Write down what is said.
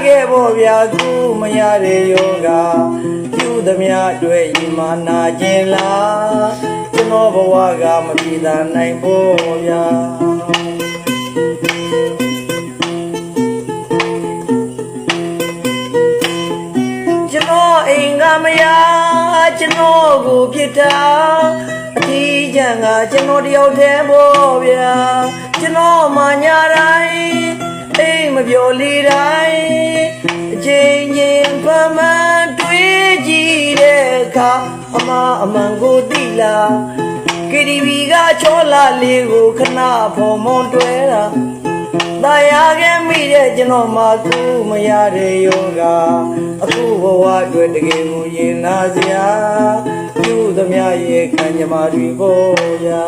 ခဲ့ဖို့ဗျာခုမရတဲ့ယောဂပြုသမျှတွေ့ဤမာနာခြင်းလားကျွန်တော်ဘဝကမပြေသာနိုင်ဖို့ဗျာကျွန်တော်အိမ်ကမရကျွန်တော်ကိုပြစ်တာအထီးကျန်ကကျွန်တော်တယောက်တည်းပေါ့ဗျာကျွန်တော်မှညာတိုင်းအိမ်မပြောလေတိုင်းအချိန်ချင်းဖမှန်တွေးကြည့်တဲ့အခါအမှန်ကိုသိလား KTV ကချောလာလေးကိုခဏဖော်မွန်တွဲတာတာယာခဲ့မိတဲ့ကျွန်တော်မှကူမရတဲ့ယောဂအခုဘဝအတွက်တကယ်ကိုရင်နာစရာပြုသမျှရဲ့ခံကြမှာတွေပေါ်ရာ